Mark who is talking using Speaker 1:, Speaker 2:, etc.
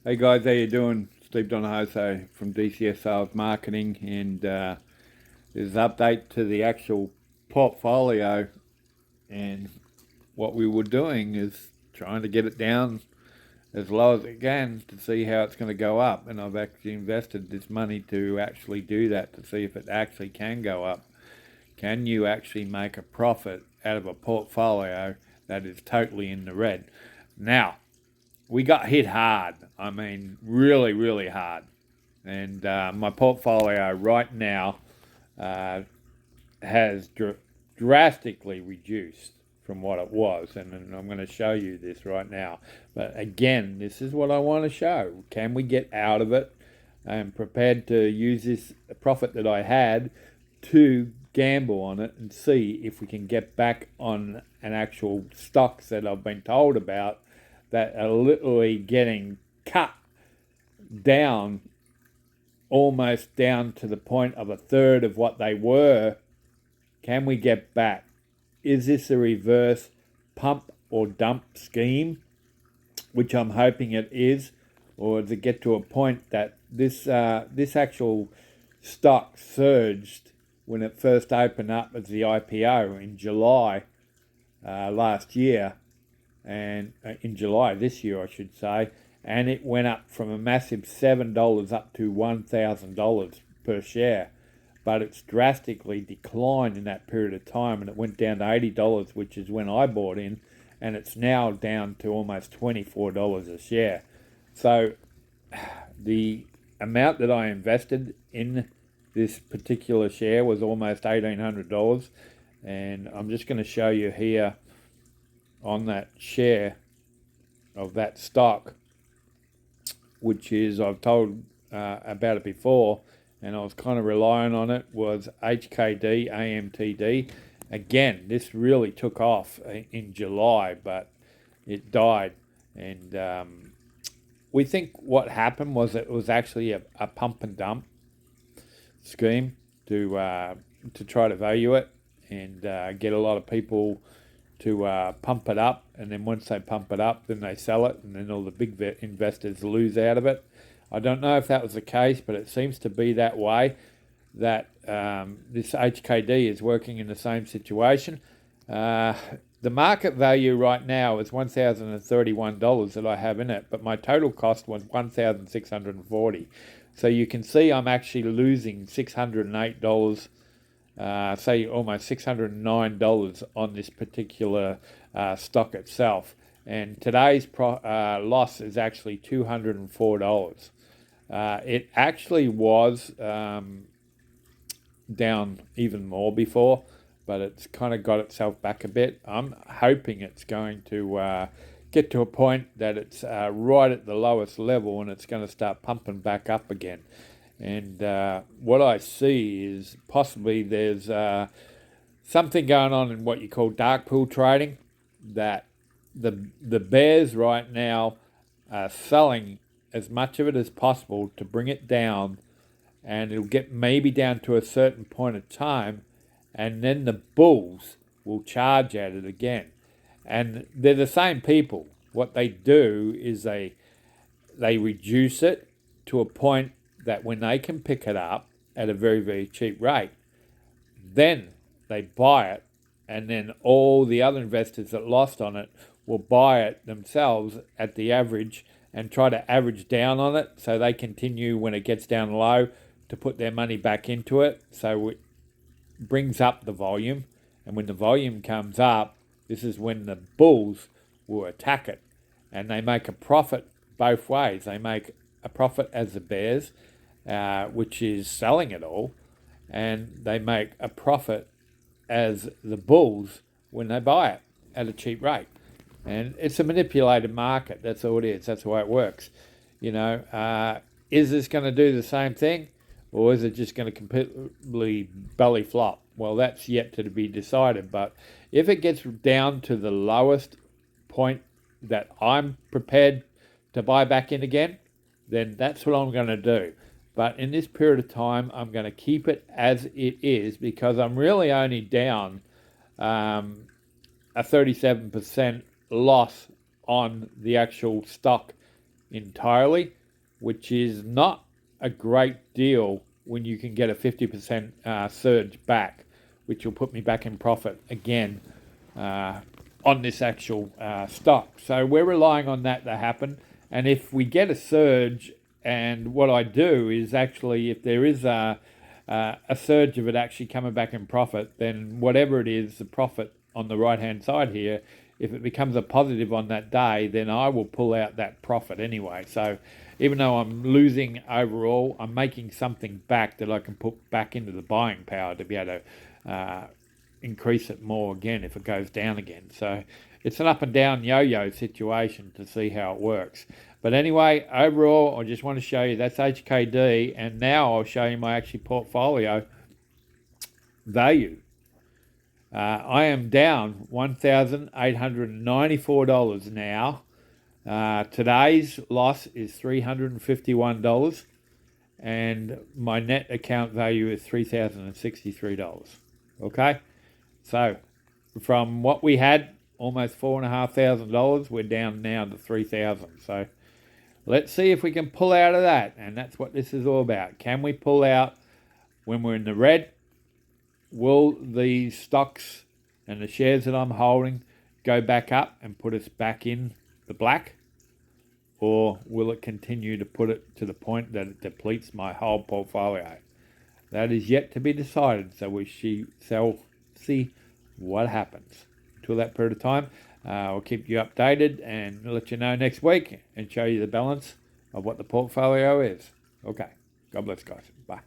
Speaker 1: Hey guys, how you doing? Steve Donohoso from DCS Sales Marketing, and there's an update to the actual portfolio. And what we were doing is trying to get it down as low as it can to see how it's going to go up. And I've actually invested this money to actually do that, to see if it actually can go up. Can you actually make a profit out of a portfolio that is totally in the red? Now, we got hit hard. I mean, really, really hard. And my portfolio right now uh, has drastically reduced from what it was. And I'm going to show you this right now. But again, this is what I want to show. Can we get out of it? I'm prepared to use this profit that I had to gamble on it and see if we can get back on an actual stocks that I've been told about that are literally getting cut down, almost down to the point of a third of what they were. Can we get back? Is this a reverse pump or dump scheme, which I'm hoping it is, or does it get to a point that this actual stock surged when it first opened up as the IPO in July last year, and in July this year, I should say, and it went up from a massive $7 up to $1,000 per share. But it's drastically declined in that period of time, and it went down to $80, which is when I bought in, and it's now down to almost $24 a share. So the amount that I invested in this particular share was almost $1,800, and I'm just going to show you here on that share of that stock, which is, I've told about it before, and I was kind of relying on it, was HKD, AMTD. Again, this really took off in July, but it died. And we think what happened was it was actually a pump and dump scheme to try to value it and get a lot of people to pump it up, and then once they pump it up, then they sell it, and then all the big investors lose out of it. I don't know if that was the case, but it seems to be that way, that this HKD is working in the same situation. The market value right now is $1,031 that I have in it, but my total cost was $1,640. So you can see I'm actually losing $608, say almost $609 on this particular stock itself. And today's loss is actually $204. It actually was down even more before, but it's kind of got itself back a bit. I'm hoping it's going to get to a point that it's right at the lowest level, and it's going to start pumping back up again. And what I see is possibly there's something going on in what you call dark pool trading, that the bears right now are selling as much of it as possible to bring it down, and it'll get maybe down to a certain point of time, and then the bulls will charge at it again. And they're the same people. What they do is they reduce it to a point that when they can pick it up at a very, very cheap rate, then they buy it, and then all the other investors that lost on it will buy it themselves at the average and try to average down on it, so they continue when it gets down low to put their money back into it. So it brings up the volume, and when the volume comes up, this is when the bulls will attack it, and they make a profit both ways. They make a profit as the bears, which is selling it all, and they make a profit as the bulls when they buy it at a cheap rate. And it's a manipulated market. That's all it is. That's the way it works. Is this going to do the same thing, or is it just going to completely belly flop? Well, that's yet to be decided. But if it gets down to the lowest point that I'm prepared to buy back in again, then that's what I'm going to do. But in this period of time, I'm going to keep it as it is, because I'm really only down a 37% loss on the actual stock entirely, which is not a great deal when you can get a 50% surge back, which will put me back in profit again on this actual stock. So we're relying on that to happen. And if we get a surge, and what I do is actually, if there is a surge of it actually coming back in profit, then whatever it is, the profit on the right-hand side here, if it becomes a positive on that day, then I will pull out that profit anyway. So even though I'm losing overall, I'm making something back that I can put back into the buying power to be able to increase it more again if it goes down again. So it's an up and down yo-yo situation to see how it works. But anyway, overall, I just want to show you that's HKD, and now I'll show you my actual portfolio value. I am down $1,894 now. Today's loss is $351, and my net account value is $3,063. Okay, so from what we had, almost $4,500, we're down now to $3,000. So let's see if we can pull out of that, and that's what this is all about. Can we pull out when we're in the red? Will these stocks and the shares that I'm holding go back up and put us back in the black? Or will it continue to put it to the point that it depletes my whole portfolio? That is yet to be decided, so we shall see what happens. Until that period of time, I'll keep you updated and let you know next week and show you the balance of what the portfolio is. Okay, God bless, guys. Bye.